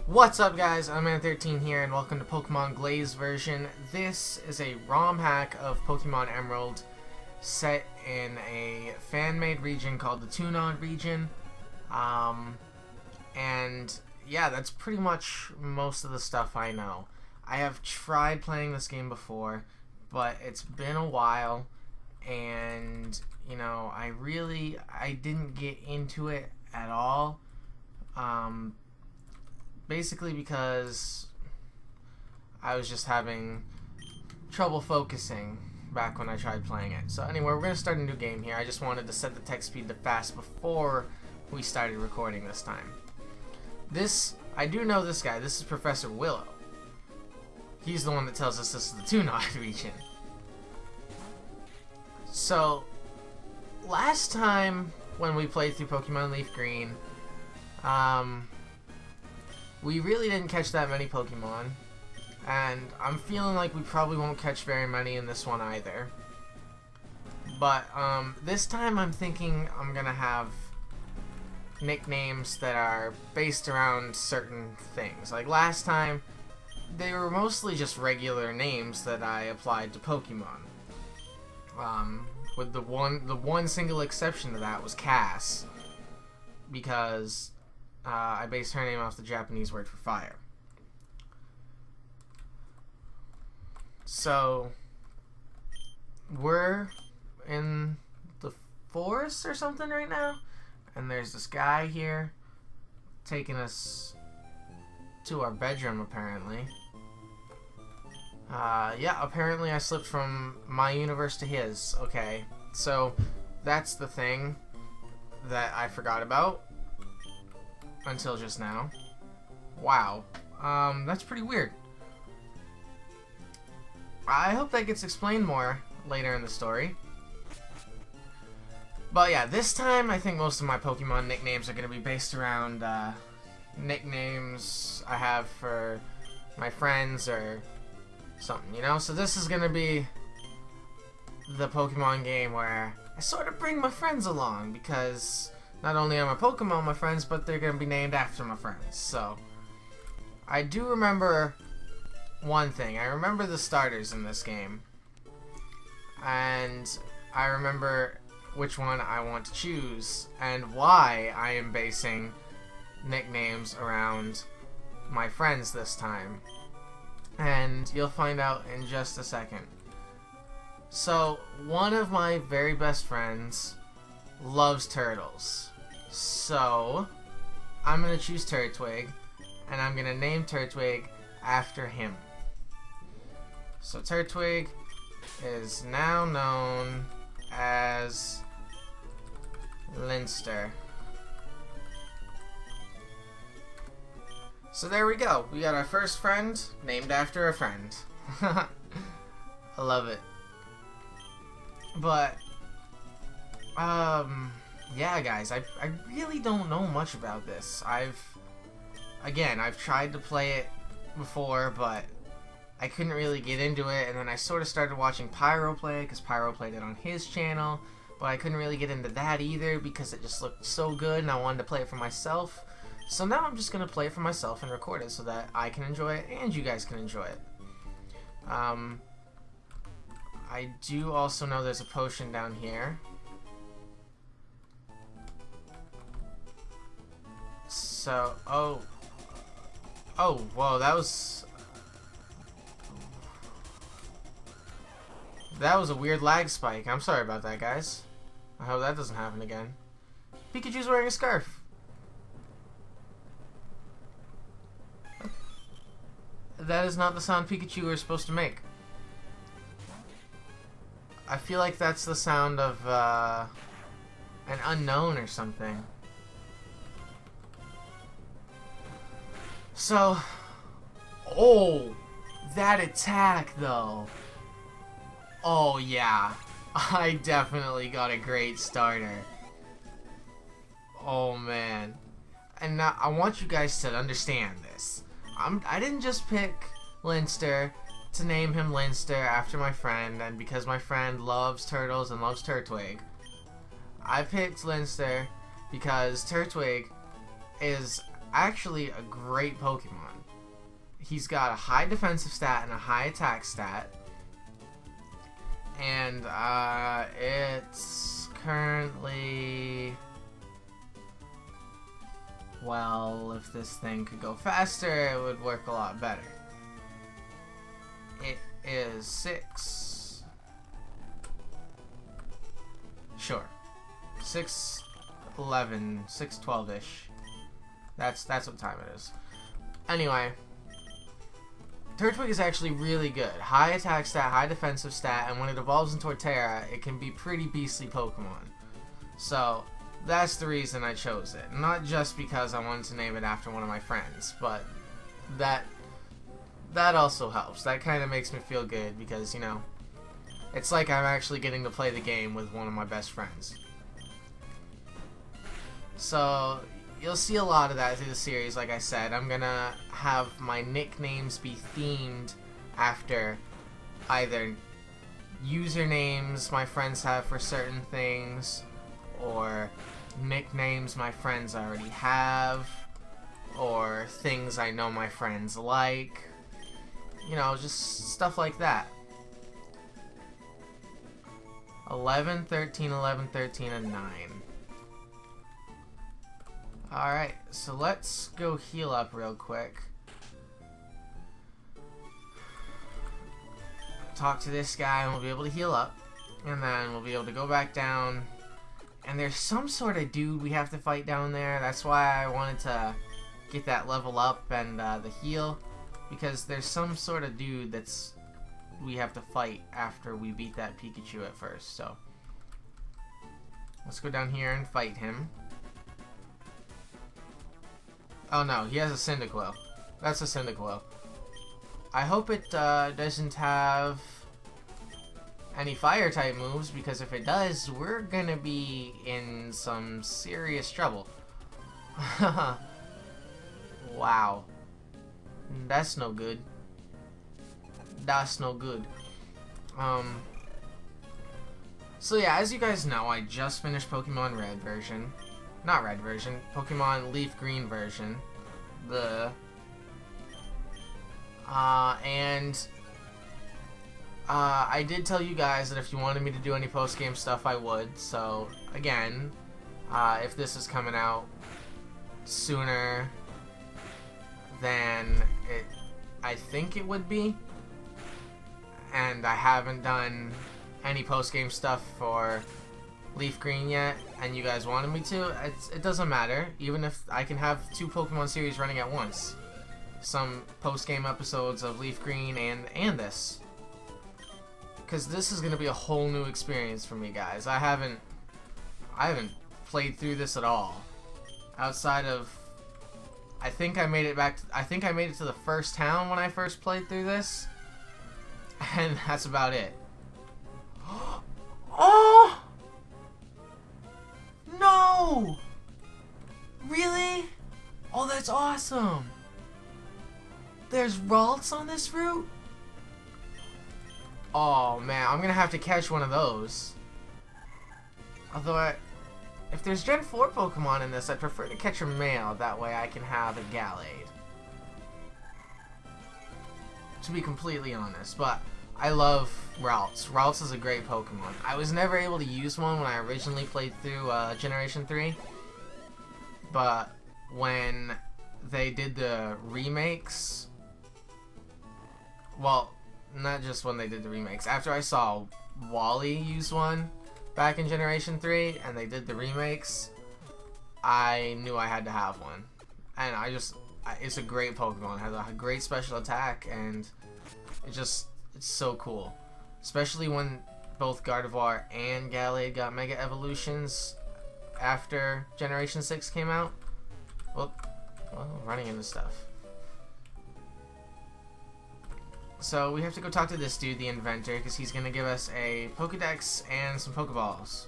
What's up, guys? I'm Man13 here, and welcome to Pokemon Glazed version. This is a ROM hack of Pokemon Emerald set in a fan-made region called the Tunod region. And yeah, that's pretty much most of the stuff I know. I have tried playing this game before, but it's been a while, and you know, I didn't get into it at all. Basically because I was just having trouble focusing back when I tried playing it. So anyway, we're going to start a new game here. I just wanted to set the text speed to fast before we started recording this time. I do know this guy. This is Professor Willow. He's the one that tells us this is the Tunod region. So, last time when we played through Pokemon Leaf Green, we really didn't catch that many Pokemon, and I'm feeling like we probably won't catch very many in this one either. But this time I'm thinking I'm gonna have nicknames that are based around certain things. Like last time, they were mostly just regular names that I applied to Pokemon. With the one single exception to that was Cass, because I based her name off the Japanese word for fire. So, we're in the forest or something right now, and there's this guy here taking us to our bedroom, apparently. Yeah, apparently I slipped from my universe to his. Okay, so that's the thing that I forgot about until just now. Wow. That's pretty weird. I hope that gets explained more later in the story. But yeah, this time I think most of my Pokemon nicknames are going to be based around nicknames I have for my friends or something, you know? So this is going to be the Pokemon game where I sort of bring my friends along, because not only are my Pokemon my friends, but they're going to be named after my friends. So, I do remember one thing. I remember the starters in this game. And I remember which one I want to choose, and why I am basing nicknames around my friends this time. And you'll find out in just a second. So, one of my very best friends loves turtles. So, I'm going to choose Turtwig, and I'm going to name Turtwig after him. So, Turtwig is now known as Linster. So there we go. We got our first friend named after a friend. I love it. But, yeah, guys, I really don't know much about this. I've tried to play it before, but I couldn't really get into it, and then I sort of started watching Pyro play, because Pyro played it on his channel, but I couldn't really get into that either, because it just looked so good, and I wanted to play it for myself. So now I'm just going to play it for myself and record it so that I can enjoy it, and you guys can enjoy it. I do also know there's a potion down here. So, oh, whoa, that was a weird lag spike. I'm sorry about that, guys. I hope that doesn't happen again. Pikachu's wearing a scarf. That is not the sound Pikachu is supposed to make. I feel like that's the sound of an unknown or something. So, oh, that attack though. Oh yeah, I definitely got a great starter. Oh man. And now I want you guys to understand this. I didn't just pick Linster to name him Linster after my friend, and because my friend loves turtles and loves Turtwig. I picked Linster because Turtwig is actually a great Pokemon. He's got a high defensive stat and a high attack stat. And it's currently... Well, if this thing could go faster, it would work a lot better. It is 6... Sure. 6:11, 6:12-ish. That's what time it is. Anyway, Turtwig is actually really good. High attack stat, high defensive stat, and when it evolves into Torterra, it can be pretty beastly Pokemon. So, that's the reason I chose it. Not just because I wanted to name it after one of my friends, but that also helps. That kind of makes me feel good because, you know, it's like I'm actually getting to play the game with one of my best friends. So, you'll see a lot of that through the series, like I said. I'm gonna have my nicknames be themed after either usernames my friends have for certain things, or nicknames my friends already have, or things I know my friends like. You know, just stuff like that. 11, 13, 11, 13, and 9. Alright, so let's go heal up real quick. Talk to this guy and we'll be able to heal up. And then we'll be able to go back down. And there's some sort of dude we have to fight down there. That's why I wanted to get that level up and the heal. Because there's some sort of dude that's we have to fight after we beat that Pikachu at first. So let's go down here and fight him. Oh no, he has a Cyndaquil. That's a Cyndaquil. I hope it doesn't have any fire type moves, because if it does, we're gonna be in some serious trouble. Wow. That's no good. That's no good. So yeah, as you guys know, I just finished Pokemon Red version. Not Red version, Pokemon Leaf Green version. I did tell you guys that if you wanted me to do any post-game stuff, I would. So, again, if this is coming out sooner than I think it would be, and I haven't done any post-game stuff for Leaf Green yet, and you guys wanted me to, it doesn't matter. Even if I can have 2 Pokemon series running at once. Some post-game episodes of Leaf Green and this. Because this is going to be a whole new experience for me, guys. I haven't played through this at all. Outside of, I think I made it to the first town when I first played through this. And that's about it. Oh! No! Really? Oh, that's awesome! There's Ralts on this route? Oh man, I'm gonna have to catch one of those. Although, if there's Gen 4 Pokemon in this, I'd prefer to catch a male. That way I can have a Glazed. To be completely honest, but I love Ralts. Ralts is a great Pokemon. I was never able to use one when I originally played through Generation 3. But when they did the remakes... Well, not just when they did the remakes. After I saw Wally use one back in Generation 3 and they did the remakes, I knew I had to have one. And it's a great Pokemon. It has a great special attack and it's so cool. Especially when both Gardevoir and Gallade got Mega Evolutions after Generation 6 came out. Well, running into stuff. So we have to go talk to this dude, the inventor, because he's going to give us a Pokedex and some Pokeballs.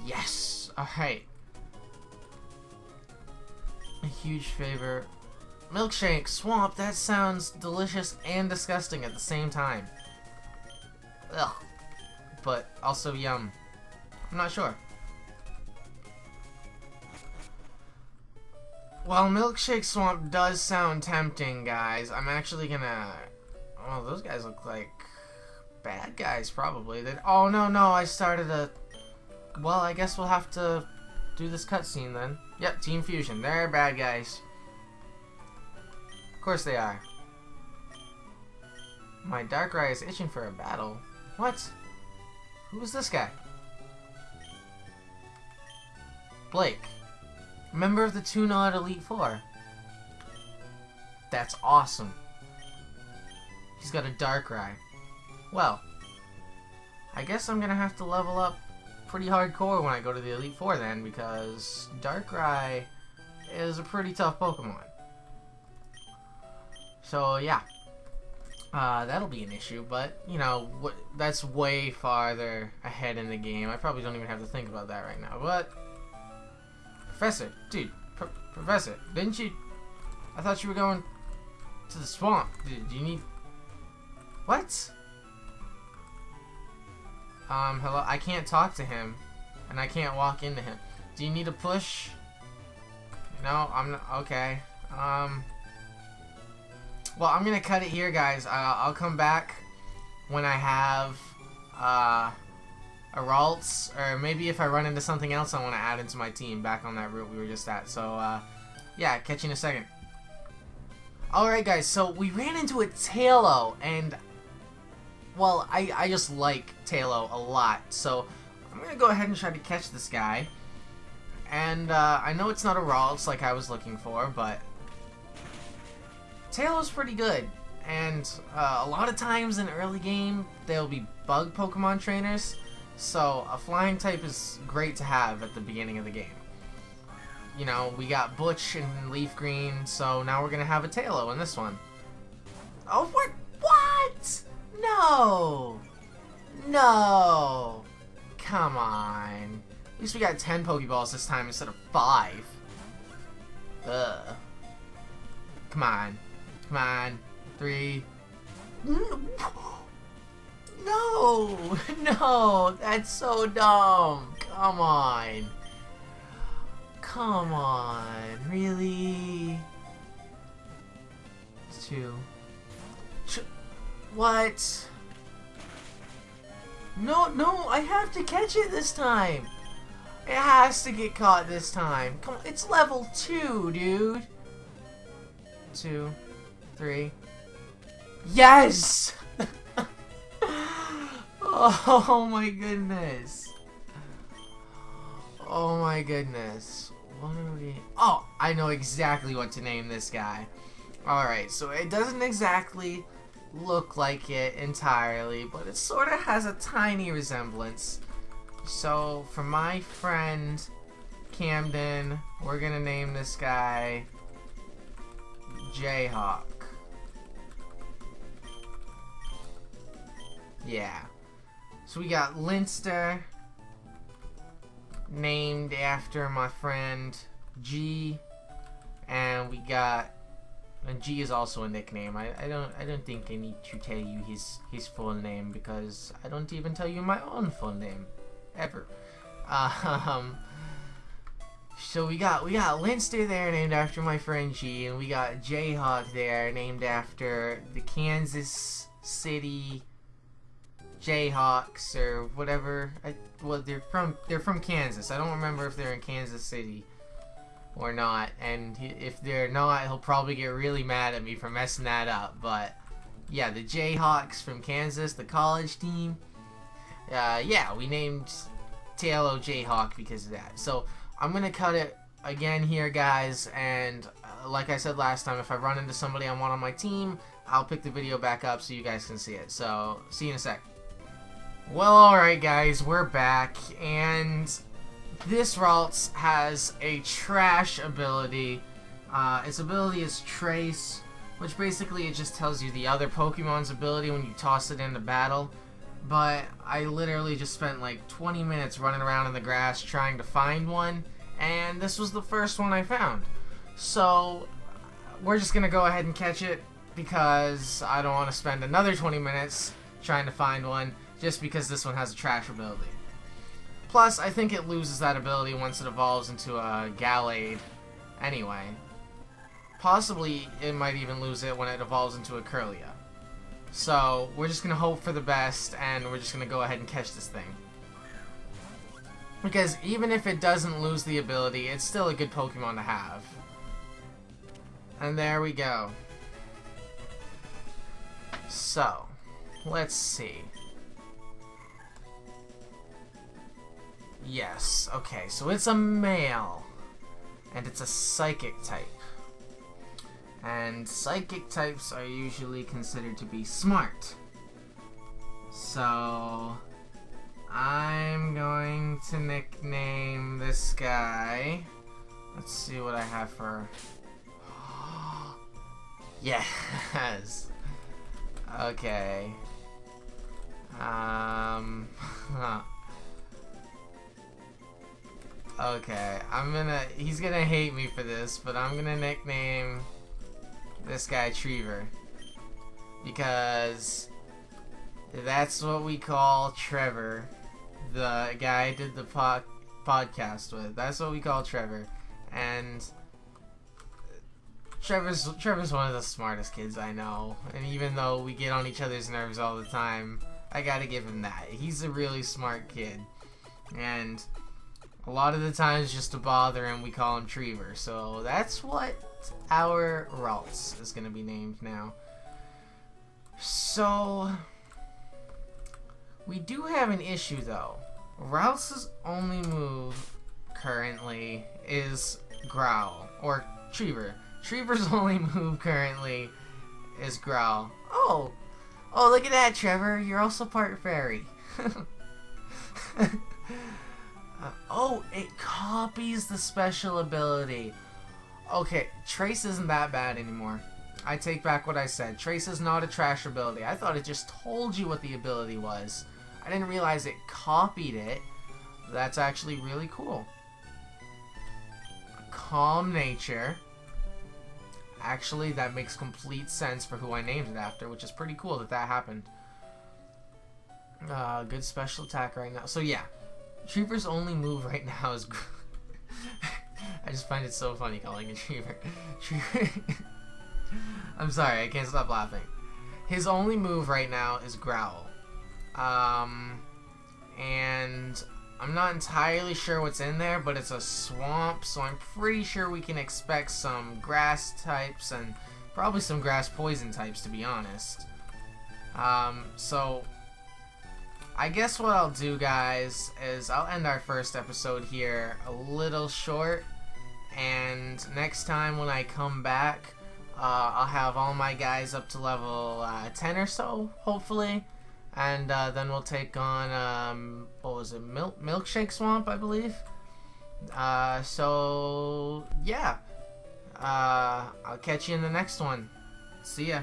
Yes! Alright. A huge favor. Milkshake, swamp, that sounds delicious and disgusting at the same time. Ugh. but also yum. I'm not sure. While Milkshake Swamp does sound tempting, guys, I'm actually gonna... Oh, those guys look like bad guys, probably. Oh, no, I started a... Well, I guess we'll have to do this cutscene then. Yep, Team Fusion. They're bad guys. Of course they are. My Darkrai is itching for a battle. What? Who is this guy? Blake. Member of the Two-Nod Elite Four. That's awesome. He's got a Darkrai. Well, I guess I'm gonna have to level up pretty hardcore when I go to the Elite Four then, because Darkrai is a pretty tough Pokemon. So yeah, that'll be an issue, but you know, that's way farther ahead in the game. I probably don't even have to think about that right now, but Professor, dude, Professor, didn't you... I thought you were going to the swamp. Do you need... What? Hello? I can't talk to him, and I can't walk into him. Do you need a push? No, I'm not... Okay. Well, I'm gonna cut it here, guys. I'll come back when I have, a Ralts, or maybe if I run into something else I want to add into my team back on that route we were just at. So, yeah, catch you in a second. Alright, guys, so we ran into a Tailo, and, well, I just like Tailo a lot. So, I'm going to go ahead and try to catch this guy. And, I know it's not a Ralts like I was looking for, but Tailo's pretty good. And, a lot of times in early game, there'll be bug Pokemon trainers. So, a flying type is great to have at the beginning of the game. You know, we got Butch and Leaf Green, so now we're gonna have a Tailo in this one. Oh, what? No! No! Come on. At least we got 10 Pokeballs this time instead of 5. Ugh. Come on. Come on. 3. No! No! That's so dumb! Come on! Come on! Really? 2. What? No! I have to catch it this time! It has to get caught this time! Come on, it's level 2, dude! 2, 3. Yes! Oh my goodness. Oh my goodness. What are we... Oh, I know exactly what to name this guy. Alright, so it doesn't exactly look like it entirely, but it sort of has a tiny resemblance. So, for my friend Camden, we're gonna name this guy Jayhawk. Yeah. So we got Linster, named after my friend G, and we got, and G is also a nickname. I don't think I need to tell you his full name, because I don't even tell you my own full name ever. So we got Linster there, named after my friend G, and we got Jayhawk there, named after the Kansas City Jayhawks or whatever. Well, they're from Kansas. I don't remember if they're in Kansas City or not. And if they're not, he'll probably get really mad at me for messing that up. But yeah, the Jayhawks from Kansas, the college team. Yeah, we named Tailo Jayhawk because of that. So I'm gonna cut it again here, guys. And like I said last time, if I run into somebody I want on my team, I'll pick the video back up so you guys can see it. So see you in a sec. Well, alright guys, we're back, and this Ralts has a trash ability. Its ability is Trace, which basically it just tells you the other Pokemon's ability when you toss it into battle. But I literally just spent like 20 minutes running around in the grass trying to find one, and this was the first one I found. So we're just gonna go ahead and catch it, because I don't want to spend another 20 minutes trying to find one just because this one has a trash ability. Plus, I think it loses that ability once it evolves into a Glazed anyway. Possibly, it might even lose it when it evolves into a Curlia. So, we're just going to hope for the best, and we're just going to go ahead and catch this thing. Because even if it doesn't lose the ability, it's still a good Pokemon to have. And there we go. So, let's see. Yes, okay, so it's a male. And it's a psychic type. And psychic types are usually considered to be smart. So, I'm going to nickname this guy. Let's see what I have for... Yes! Okay. Okay, he's gonna hate me for this, but I'm gonna nickname this guy Trevor. Because that's what we call Trevor. The guy I did the podcast with. That's what we call Trevor. And Trevor's one of the smartest kids I know. And even though we get on each other's nerves all the time, I gotta give him that. He's a really smart kid. And a lot of the times, just to bother him, we call him Trevor. So that's what our Ralts is going to be named now. So, we do have an issue though. Ralts' only move currently is Growl. Or Trevor. Trevor's only move currently is Growl. Oh, look at that, Trevor. You're also part fairy. Oh, it copies the special ability. Okay, Trace isn't that bad anymore. I take back what I said. Trace is not a trash ability. I thought it just told you what the ability was. I didn't realize it copied it. That's actually really cool. Calm nature. Actually, that makes complete sense for who I named it after, which is pretty cool that that happened. Good special attack right now. So yeah. Trevor's only move right now is... I just find it so funny calling it Trevor. I'm sorry, I can't stop laughing. His only move right now is Growl. And I'm not entirely sure what's in there, but it's a swamp, so I'm pretty sure we can expect some grass types and probably some grass poison types, to be honest. So I guess what I'll do, guys, is I'll end our first episode here a little short, and next time when I come back, I'll have all my guys up to level 10 or so, hopefully, and then we'll take on, what was it, Milkshake Swamp, I believe? So, yeah, I'll catch you in the next one. See ya.